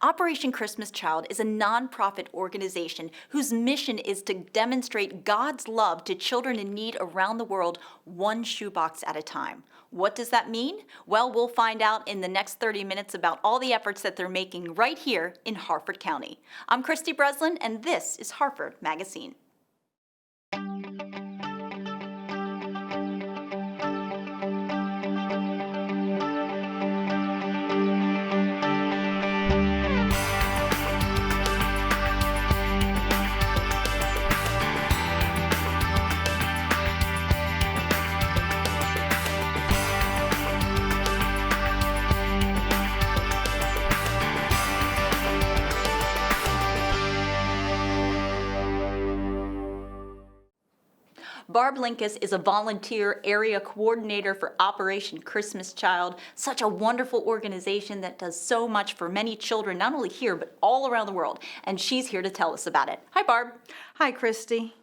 Operation Christmas Child is a nonprofit organization whose mission is to demonstrate God's love to children in need around the world, one shoebox at a time. What does that mean? Well, we'll find out in the next 30 minutes about all the efforts that they're making right here in Harford County. I'm Christy Breslin, and this is Harford MagaScene. Barb Linkus is a volunteer area coordinator for Operation Christmas Child, such a wonderful organization that does so much for many children, not only here, but all around the world. And she's here to tell us about it. Hi, Barb. Hi, Christy.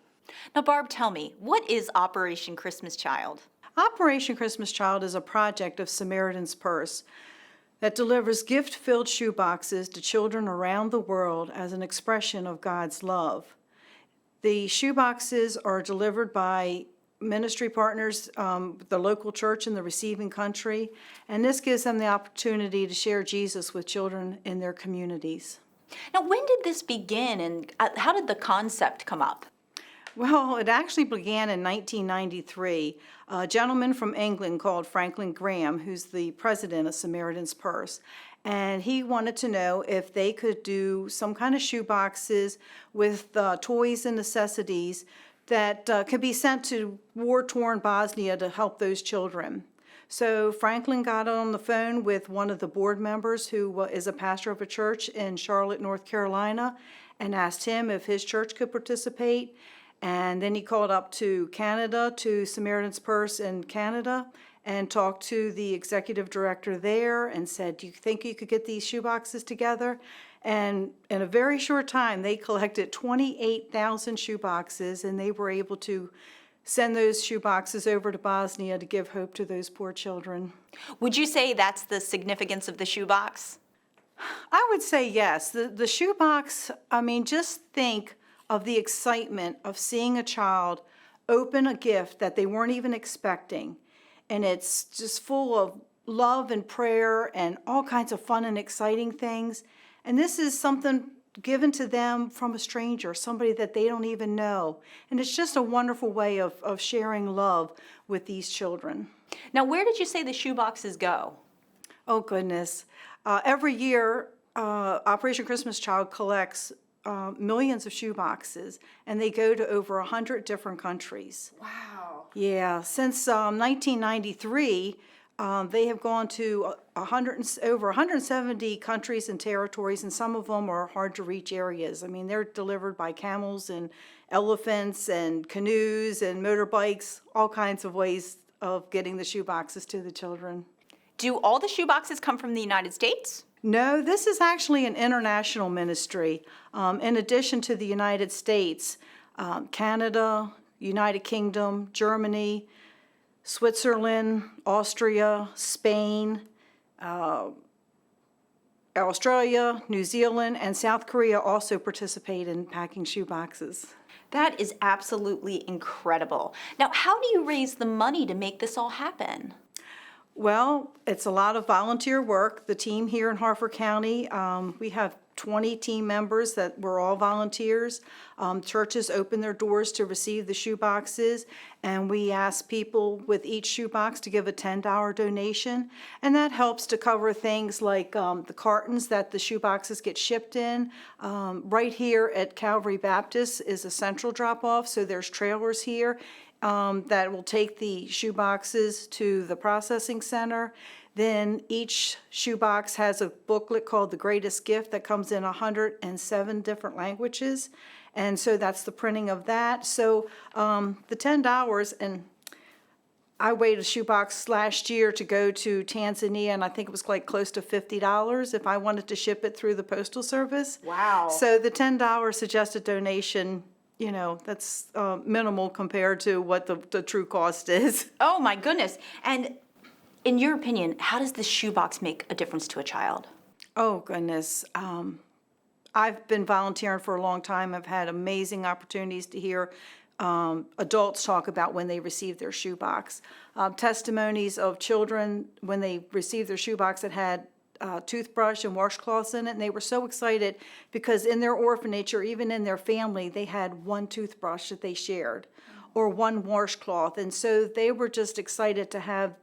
Now, Barb, tell me, what is Operation Christmas Child? Operation Christmas Child is a project of Samaritan's Purse that delivers gift-filled shoeboxes to children around the world as an expression of God's love. The shoeboxes are delivered by ministry partners, the local church in the receiving country, and this gives them the opportunity to share Jesus with children in their communities. Now, when did this begin, and how did the concept come up? Well, it actually began in 1993. A gentleman from England called Franklin Graham, who's the president of Samaritan's Purse, and he wanted to know if they could do some kind of shoeboxes with toys and necessities that could be sent to war-torn Bosnia to help those children. So Franklin got on the phone with one of the board members who is a pastor of a church in Charlotte, North Carolina, and asked him if his church could participate. And then he called up to Canada, to Samaritan's Purse in Canada, and talked to the executive director there and said, do you think you could get these shoeboxes together? And in a very short time, they collected 28,000 shoeboxes, and they were able to send those shoeboxes over to Bosnia to give hope to those poor children. Would you say that's the significance of the shoebox? I would say yes. The shoebox, I mean, just think of the excitement of seeing a child open a gift that they weren't even expecting. And it's just full of love and prayer and all kinds of fun and exciting things. And this is something given to them from a stranger, somebody that they don't even know. And it's just a wonderful way of sharing love with these children. Now, where did you say the shoeboxes go? Oh, goodness. Every year, Operation Christmas Child collects millions of shoeboxes, and they go to over 100 different countries. Wow. Yeah, since 1993, they have gone to over 170 countries and territories, and some of them are hard-to-reach areas. I mean, they're delivered by camels and elephants and canoes and motorbikes, all kinds of ways of getting the shoeboxes to the children. Do all the shoeboxes come from the United States? No, this is actually an international ministry. In addition to the United States, Canada, United Kingdom, Germany, Switzerland, Austria, Spain, Australia, New Zealand, and South Korea also participate in packing shoeboxes. That is absolutely incredible. Now, how do you raise the money to make this all happen? Well, it's a lot of volunteer work. The team here in Harford County, we have 20 team members that were all volunteers. Churches open their doors to receive the shoeboxes, and we ask people with each shoebox to give a $10 donation, and that helps to cover things like the cartons that the shoeboxes get shipped in. Right here at Calvary Baptist is a central drop-off, so there's trailers here that will take the shoeboxes to the processing center. Then each shoebox has a booklet called The Greatest Gift that comes in 107 different languages. And so that's the printing of that. So the $10, and I weighed a shoebox last year to go to Tanzania, and I think it was like close to $50 if I wanted to ship it through the Postal Service. Wow. So the $10 suggested donation, you know, that's minimal compared to what the true cost is. Oh my goodness. And in your opinion, how does this shoebox make a difference to a child? Oh, goodness. I've been volunteering for a long time. I've had amazing opportunities to hear adults talk about when they received their shoebox. Testimonies of children when they received their shoebox that had toothbrush and washcloths in it, and they were so excited because in their orphanage or even in their family, they had one toothbrush that they shared or one washcloth, and so they were just excited to have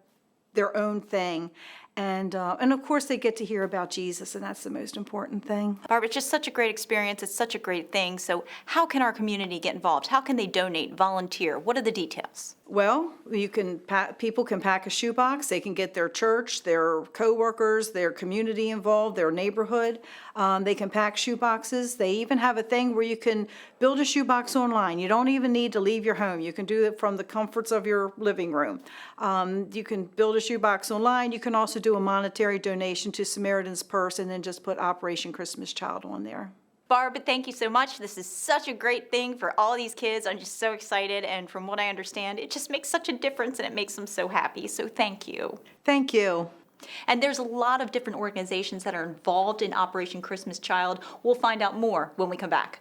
their own thing. And of course, they get to hear about Jesus, and that's the most important thing. Barb, it's just such a great experience. It's such a great thing. So how can our community get involved? How can they donate, volunteer? What are the details? Well, people can pack a shoebox. They can get their church, their coworkers, their community involved, their neighborhood. They can pack shoeboxes. They even have a thing where you can build a shoebox online. You don't even need to leave your home. You can do it from the comforts of your living room. You can build a shoebox online. You can also do a monetary donation to Samaritan's Purse and then just put Operation Christmas Child on there. Barb, thank you so much. This is such a great thing for all these kids. I'm just so excited. And from what I understand, it just makes such a difference and it makes them so happy. So thank you. Thank you. And there's a lot of different organizations that are involved in Operation Christmas Child. We'll find out more when we come back.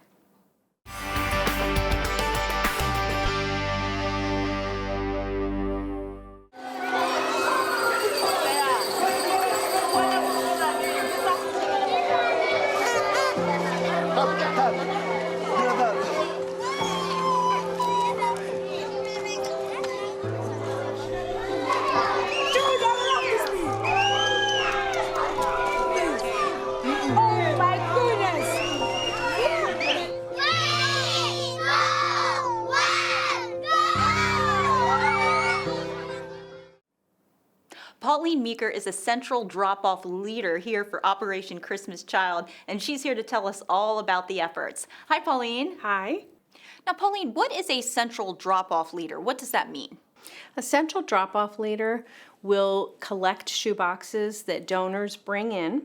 Pauline Meeker is a central drop-off leader here for Operation Christmas Child, and she's here to tell us all about the efforts. Hi, Pauline. Hi. Now, Pauline, what is a central drop-off leader? What does that mean? A central drop-off leader will collect shoeboxes that donors bring in,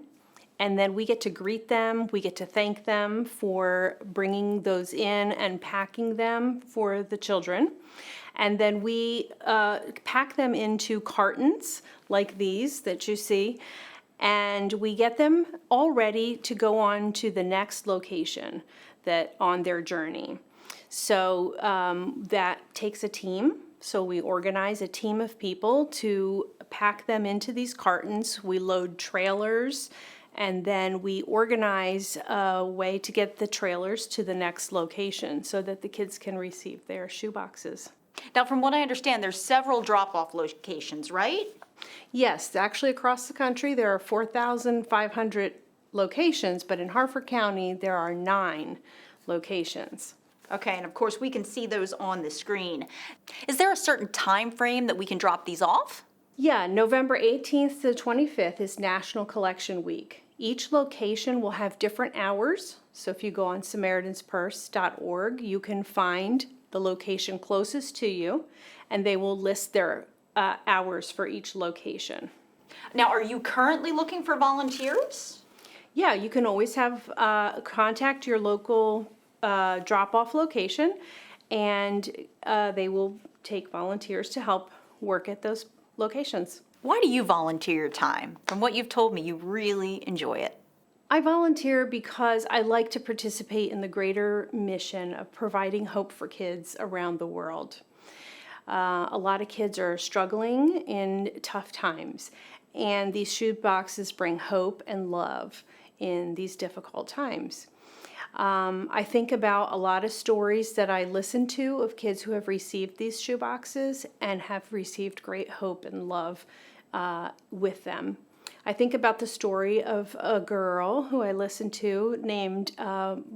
and then we get to greet them, we get to thank them for bringing those in and packing them for the children. And then we pack them into cartons like these that you see, and we get them all ready to go on to the next location that on their journey. So that takes a team. So we organize a team of people to pack them into these cartons. We load trailers, and then we organize a way to get the trailers to the next location so that the kids can receive their shoeboxes. Now, from what I understand, there's several drop-off locations, right? Yes, actually across the country there are 4,500 locations, but in Harford County there are 9 locations. Okay, and of course we can see those on the screen. Is there a certain time frame that we can drop these off? Yeah, November 18th to 25th is National Collection Week. Each location will have different hours. So if you go on SamaritansPurse.org, you can find the location closest to you, and they will list their hours for each location. Now, are you currently looking for volunteers? Yeah, you can always have contact your local drop-off location, and they will take volunteers to help work at those locations. Why do you volunteer your time? From what you've told me, you really enjoy it. I volunteer because I like to participate in the greater mission of providing hope for kids around the world. A lot of kids are struggling in tough times, and these shoe boxes bring hope and love in these difficult times. I think about a lot of stories that I listen to of kids who have received these shoe boxes and have received great hope and love with them. I think about the story of a girl who I listened to named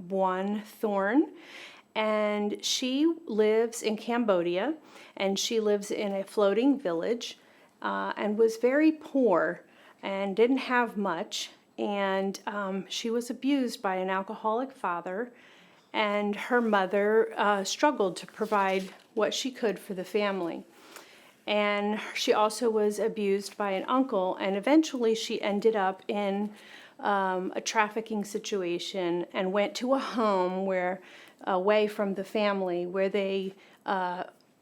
One Thorn, and she lives in Cambodia, and she lives in a floating village and was very poor and didn't have much, and she was abused by an alcoholic father, and her mother struggled to provide what she could for the family. And she also was abused by an uncle, and eventually she ended up in a trafficking situation and went to a home where, away from the family, where they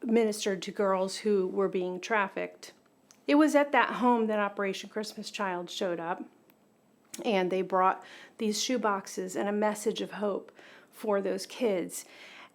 ministered to girls who were being trafficked. It was at that home that Operation Christmas Child showed up. And they brought these shoe boxes and a message of hope for those kids.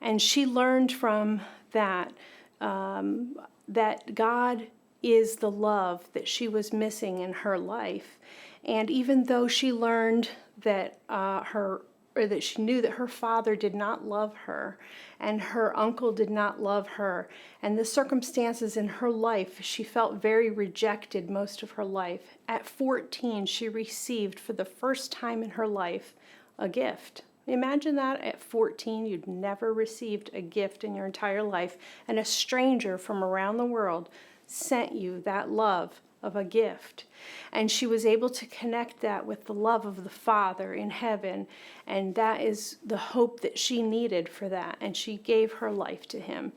And she learned from that that God is the love that she was missing in her life. And even though she learned that that she knew that her father did not love her and her uncle did not love her, and the circumstances in her life, she felt very rejected most of her life. At 14, she received for the first time in her life a gift. Imagine that at 14, you'd never received a gift in your entire life, and a stranger from around the world sent you that love of a gift. And she was able to connect that with the love of the Father in heaven, and that is the hope that she needed for that. And she gave her life to him,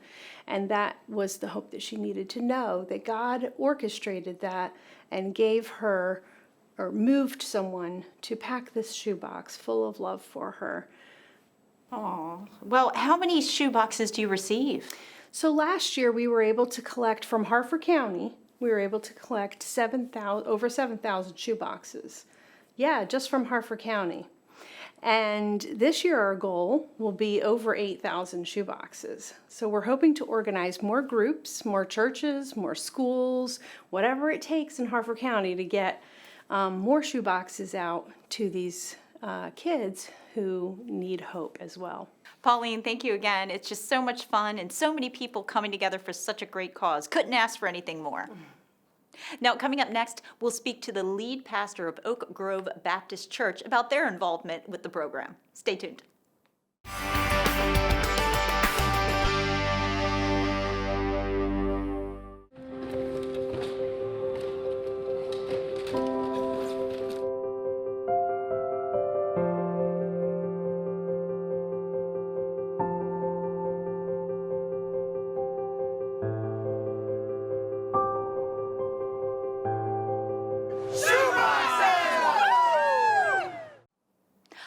and that was the hope that she needed to know that God orchestrated that and gave her or moved someone to pack this shoebox full of love for her. Oh, well, how many shoe boxes do you receive? So last year we were able to collect from Harford County. We were able to collect over 7,000 shoe boxes. Yeah, just from Harford County. And this year our goal will be over 8,000 shoe boxes. So we're hoping to organize more groups, more churches, more schools, whatever it takes in Harford County to get more shoe boxes out to these kids who need hope as well. Pauline, thank you again. It's just so much fun and so many people coming together for such a great cause. Couldn't ask for anything more. Now, coming up next, we'll speak to the lead pastor of Oak Grove Baptist Church about their involvement with the program. Stay tuned.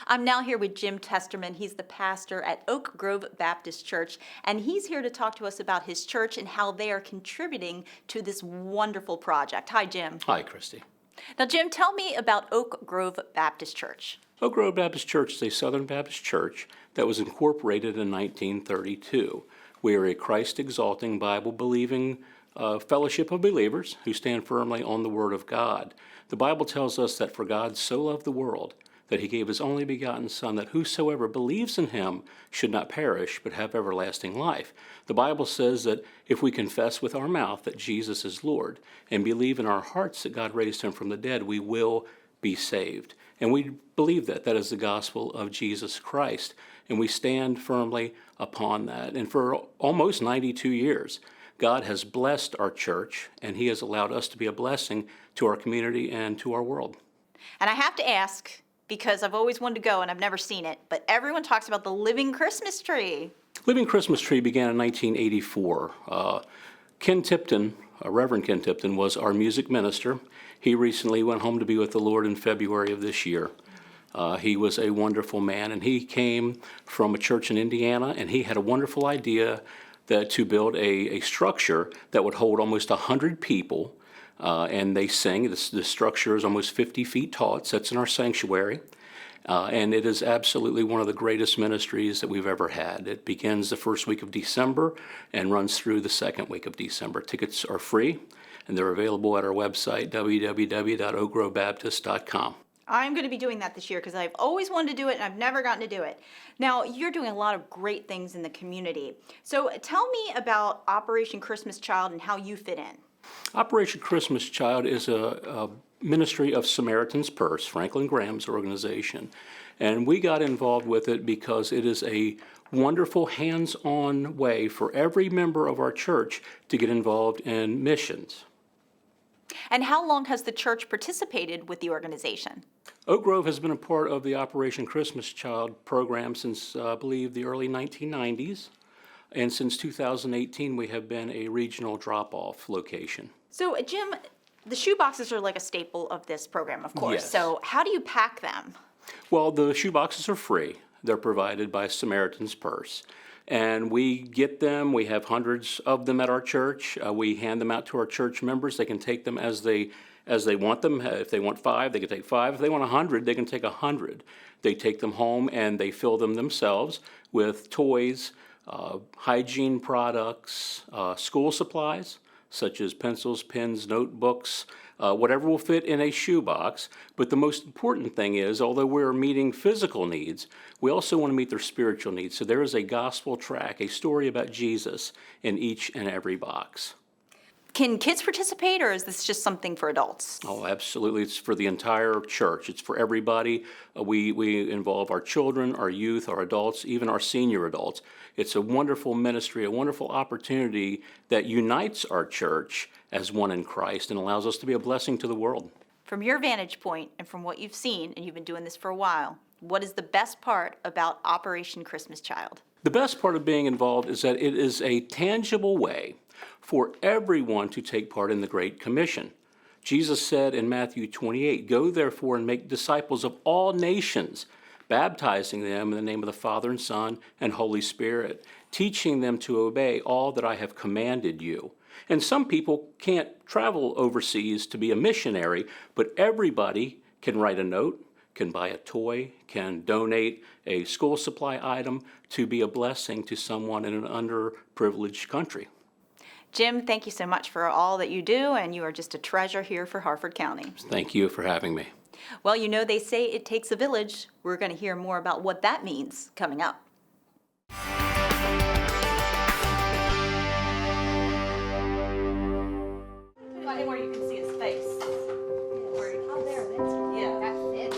I'm now here with Jim Testerman. He's the pastor at Oak Grove Baptist Church, and he's here to talk to us about his church and how they are contributing to this wonderful project. Hi, Jim. Hi, Christy. Now, Jim, tell me about Oak Grove Baptist Church. Oak Grove Baptist Church is a Southern Baptist church that was incorporated in 1932. We are a Christ-exalting, Bible-believing fellowship of believers who stand firmly on the Word of God. The Bible tells us that for God so loved the world that he gave his only begotten Son, that whosoever believes in him should not perish, but have everlasting life. The Bible says that if we confess with our mouth that Jesus is Lord and believe in our hearts that God raised him from the dead, we will be saved. And we believe that. That is the gospel of Jesus Christ. And we stand firmly upon that. And for almost 92 years, God has blessed our church, and he has allowed us to be a blessing to our community and to our world. And I have to ask, because I've always wanted to go and I've never seen it, but everyone talks about the living Christmas tree. Living Christmas Tree began in 1984. Ken Tipton, Reverend Ken Tipton, was our music minister. He recently went home to be with the Lord in February of this year. He was a wonderful man, and he came from a church in Indiana, and he had a wonderful idea to build a structure that would hold almost 100 people. And they sing. The structure is almost 50 feet tall. It sits in our sanctuary. And it is absolutely one of the greatest ministries that we've ever had. It begins the first week of December and runs through the second week of December. Tickets are free, and they're available at our website, www.oakgrovebaptist.com. I'm going to be doing that this year because I've always wanted to do it and I've never gotten to do it. Now, you're doing a lot of great things in the community. So tell me about Operation Christmas Child and how you fit in. Operation Christmas Child is a ministry of Samaritan's Purse, Franklin Graham's organization. And we got involved with it because it is a wonderful hands-on way for every member of our church to get involved in missions. And how long has the church participated with the organization? Oak Grove has been a part of the Operation Christmas Child program since, I believe, the early 1990s. And since 2018, we have been a regional drop-off location. So, Jim, the shoe boxes are like a staple of this program, of course. Yes. So how do you pack them? Well, the shoe boxes are free. They're provided by Samaritan's Purse. And we get them. We have hundreds of them at our church. We hand them out to our church members. They can take them as they as they want them. If they want 5, they can take 5. If they want 100, they can take 100. They take them home and they fill them themselves with toys, hygiene products, school supplies, such as pencils, pens, notebooks, whatever will fit in a shoebox. But the most important thing is, although we're meeting physical needs, we also want to meet their spiritual needs. So there is a gospel track, a story about Jesus in each and every box. Can kids participate, or is this just something for adults? Oh, absolutely. It's for the entire church. It's for everybody. We involve our children, our youth, our adults, even our senior adults. It's a wonderful ministry, a wonderful opportunity that unites our church as one in Christ and allows us to be a blessing to the world. From your vantage point and from what you've seen, and you've been doing this for a while, what is the best part about Operation Christmas Child? The best part of being involved is that it is a tangible way for everyone to take part in the Great Commission. Jesus said in Matthew 28, "Go therefore and make disciples of all nations, baptizing them in the name of the Father and Son and Holy Spirit, teaching them to obey all that I have commanded you." And some people can't travel overseas to be a missionary, but everybody can write a note, can buy a toy, can donate a school supply item to be a blessing to someone in an underprivileged country. Jim, thank you so much for all that you do, and you are just a treasure here for Harford County. Thank you for having me. Well, you know, they say it takes a village. We're going to hear more about what that means coming up. Anywhere you can see his face. Oh, there, that's, Yeah. that fits.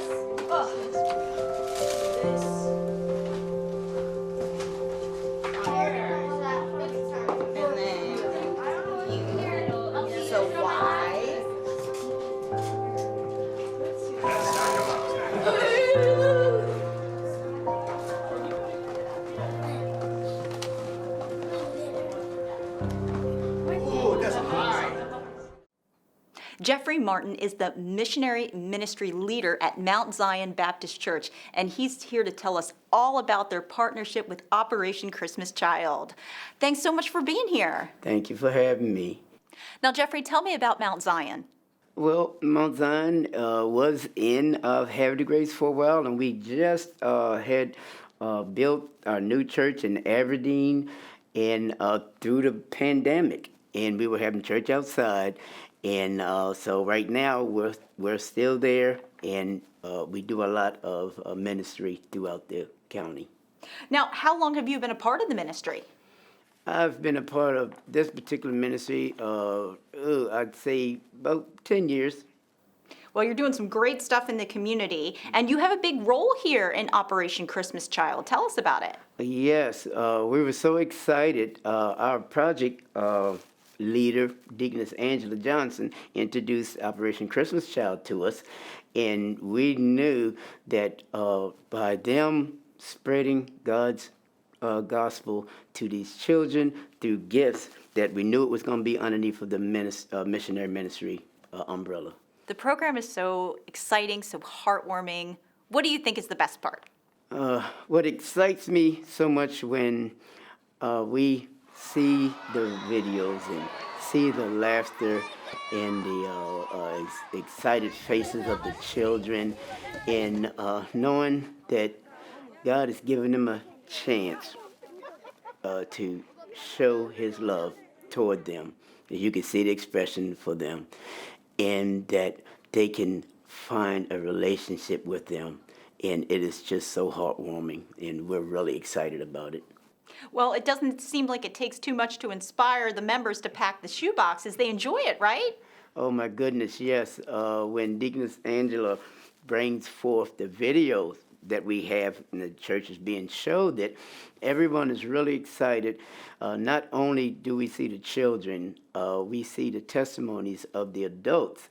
So why? Jeffrey Martin is the missionary ministry leader at Mount Zion Baptist Church, and he's here to tell us all about their partnership with Operation Christmas Child. Thanks so much for being here. Thank you for having me. Now, Jeffrey, tell me about Mount Zion. Well, Mount Zion was in Havre Grace for a while, and we just had built our new church in Aberdeen and through the pandemic, and we were having church outside. And so right now we're still there, and we do a lot of ministry throughout the county. Now, how long have you been a part of the ministry? I've been a part of this particular ministry, I'd say about 10 years. Well, you're doing some great stuff in the community, and you have a big role here in Operation Christmas Child. Tell us about it. Yes, we were so excited. Our project leader, Deaconess Angela Johnson, introduced Operation Christmas Child to us, and we knew that by them spreading God's gospel to these children through gifts, that we knew it was going to be underneath of the missionary ministry umbrella. The program is so exciting, so heartwarming. What do you think is the best part? What excites me so much when we see the videos and see the laughter and the excited faces of the children, and knowing that God is giving them a chance to show his love toward them. You can see the expression for them, and that they can find a relationship with them. And it is just so heartwarming, and we're really excited about it. Well, it doesn't seem like it takes too much to inspire the members to pack the shoe boxes. They enjoy it, right? Oh my goodness, yes. When Deaconess Angela brings forth the videos that we have in the churches being showed, that everyone is really excited. Not only do we see the children, we see the testimonies of the adults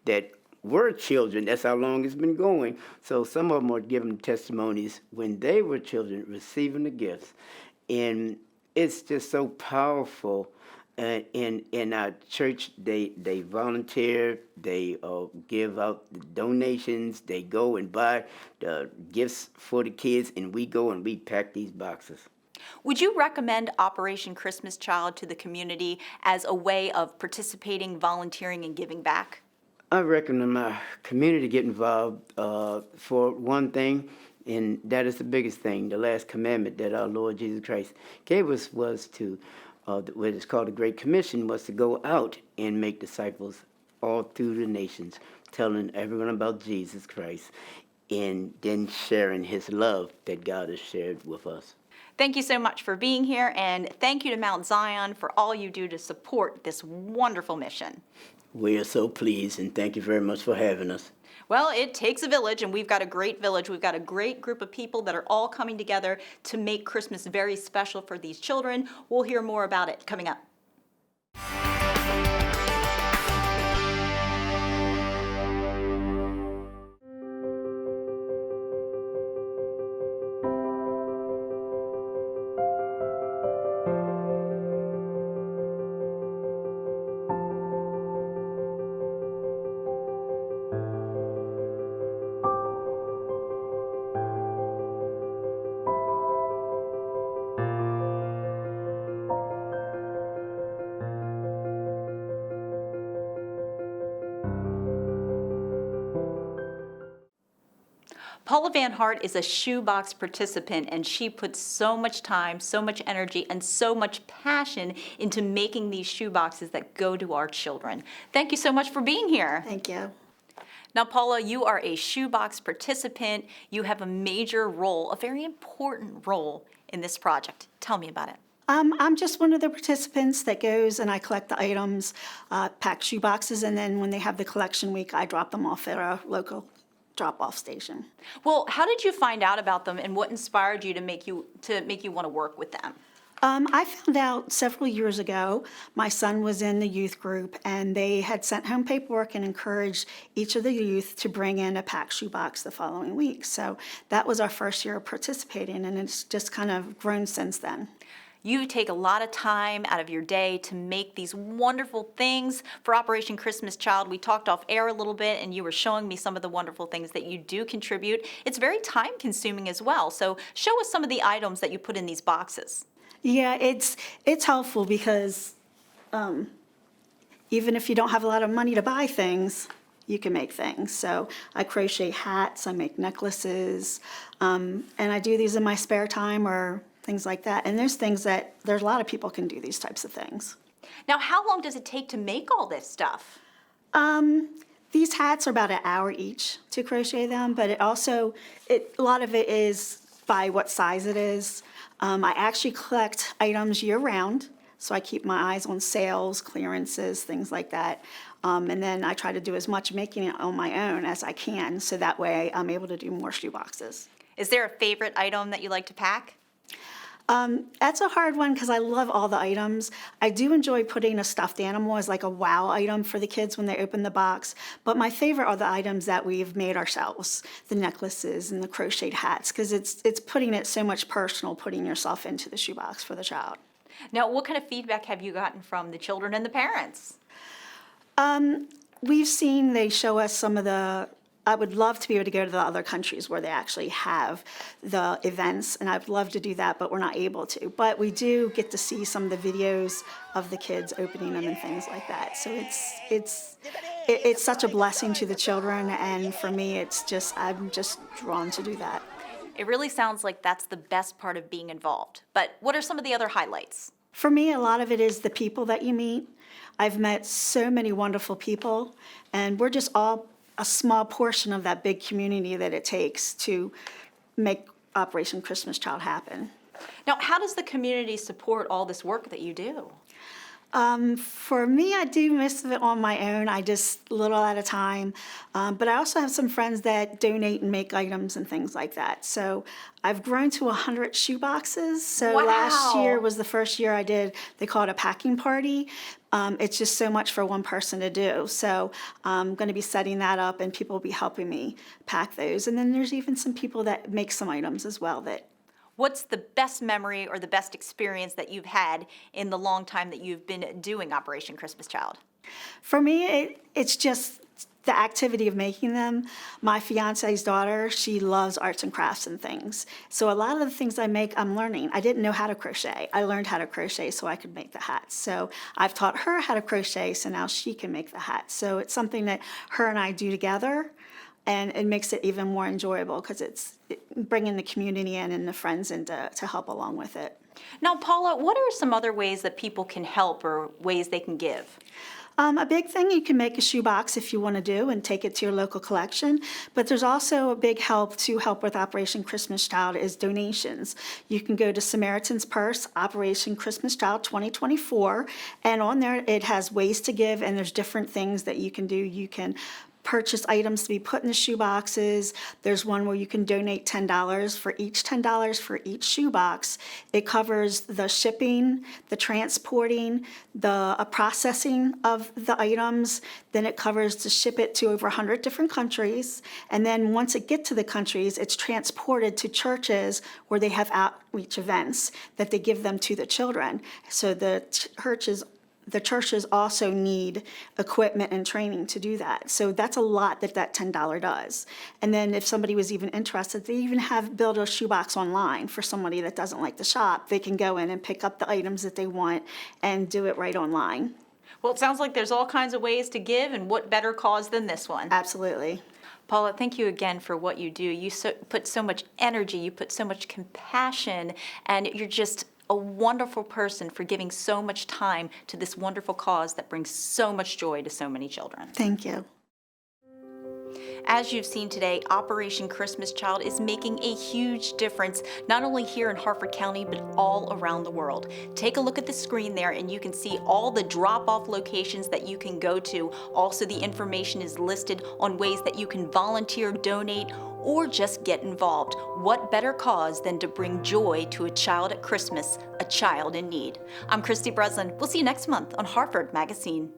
that were children. That's how long it's been going. So some of them are giving testimonies when they were children, receiving the gifts. And it's just so powerful. In our church, they volunteer, they give out the donations, they go and buy the gifts for the kids, and we go and we pack these boxes. Would you recommend Operation Christmas Child to the community as a way of participating, volunteering, and giving back? I recommend my community get involved for one thing, and that is the biggest thing. The last commandment that our Lord Jesus Christ gave us was to, what is called the Great Commission, was to go out and make disciples all through the nations, telling everyone about Jesus Christ, and then sharing his love that God has shared with us. Thank you so much for being here, and thank you to Mount Zion for all you do to support this wonderful mission. We are so pleased, and thank you very much for having us. Well, it takes a village, and we've got a great village. We've got a great group of people that are all coming together to make Christmas very special for these children. We'll hear more about it coming up. Paula Van Hart is a shoebox participant, and she puts so much time, so much energy, and so much passion into making these shoeboxes that go to our children. Thank you so much for being here. Thank you. Now, Paula, you are a shoebox participant. You have a major role, a very important role in this project. Tell me about it. I'm just one of the participants that goes and I collect the items, pack shoe boxes, and then when they have the collection week, I drop them off at a local drop-off station. Well, how did you find out about them, and what inspired you to make you want to work with them? I found out several years ago, my son was in the youth group, and they had sent home paperwork and encouraged each of the youth to bring in a packed shoebox the following week. So that was our first year of participating, and it's just kind of grown since then. You take a lot of time out of your day to make these wonderful things for Operation Christmas Child. We talked off air a little bit, and you were showing me some of the wonderful things that you do contribute. It's very time consuming as well. So show us some of the items that you put in these boxes. Yeah, it's helpful because even if you don't have a lot of money to buy things, you can make things. So I crochet hats, I make necklaces, and I do these in my spare time or things like that. And there's a lot of people can do these types of things. Now, how long does it take to make all this stuff? These hats are about an hour each to crochet them, but a lot of it is by what size it is. I actually collect items year-round, so I keep my eyes on sales, clearances, things like that. And then I try to do as much making it on my own as I can, so that way I'm able to do more shoe boxes. Is there a favorite item that you like to pack? That's a hard one because I love all the items. I do enjoy putting a stuffed animal as like a wow item for the kids when they open the box, but my favorite are the items that we've made ourselves, the necklaces and the crocheted hats, because it's putting it so much personal, putting yourself into the shoebox for the child. Now, what kind of feedback have you gotten from the children and the parents? We've seen they show us some of I would love to be able to go to the other countries where they actually have the events, and I'd love to do that, but we're not able to. But we do get to see some of the videos of the kids opening them and things like that. So it's such a blessing to the children, and for me, I'm just drawn to do that. It really sounds like that's the best part of being involved. But what are some of the other highlights? For me, a lot of it is the people that you meet. I've met so many wonderful people, and we're just all a small portion of that big community that it takes to make Operation Christmas Child happen. Now, how does the community support all this work that you do? For me, I do most of it on my own. I just a little at a time. But I also have some friends that donate and make items and things like that. So I've grown to 100 shoe boxes. So Wow. Last year was the first year I did, they call it a packing party. It's just so much for one person to do. So I'm going to be setting that up, and people will be helping me pack those. And then there's even some people that make some items as well that. What's the best memory or the best experience that you've had in the long time that you've been doing Operation Christmas Child? For me, it's just the activity of making them, my fiance's daughter, she loves arts and crafts and things. So a lot of the things I make, I'm learning. I didn't know how to crochet. I learned how to crochet so I could make the hats. So I've taught her how to crochet, so now she can make the hats. So it's something that her and I do together, and it makes it even more enjoyable because it's bringing the community in and the friends in to help along with it. Now, Paula, what are some other ways that people can help or ways they can give? A big thing, you can make a shoebox if you want to do and take it to your local collection. But there's also a big help to help with Operation Christmas Child is donations. You can go to Samaritan's Purse, Operation Christmas Child 2024, and on there it has ways to give, and there's different things that you can do. You can purchase items to be put in the shoe boxes. There's one where you can donate $10 for each $10 for each shoe box. It covers the shipping, the transporting, the processing of the items. Then it covers to ship it to over 100 different countries. And then once it gets to the countries, it's transported to churches where they have outreach events that they give them to the children. So the churches also need equipment and training to do that. So that's a lot that $10 does. And then if somebody was even interested, they even have build a shoebox online for somebody that doesn't like to shop. They can go in and pick up the items that they want and do it right online. Well, it sounds like there's all kinds of ways to give, and what better cause than this one? Absolutely. Paula, thank you again for what you do. You put so much energy, you put so much compassion, and you're just a wonderful person for giving so much time to this wonderful cause that brings so much joy to so many children. Thank you. As you've seen today, Operation Christmas Child is making a huge difference, not only here in Harford County, but all around the world. Take a look at the screen there and you can see all the drop-off locations that you can go to. Also, the information is listed on ways that you can volunteer, donate, or just get involved. What better cause than to bring joy to a child at Christmas, a child in need? I'm Christy Breslin. We'll see you next month on Harford MagaScene.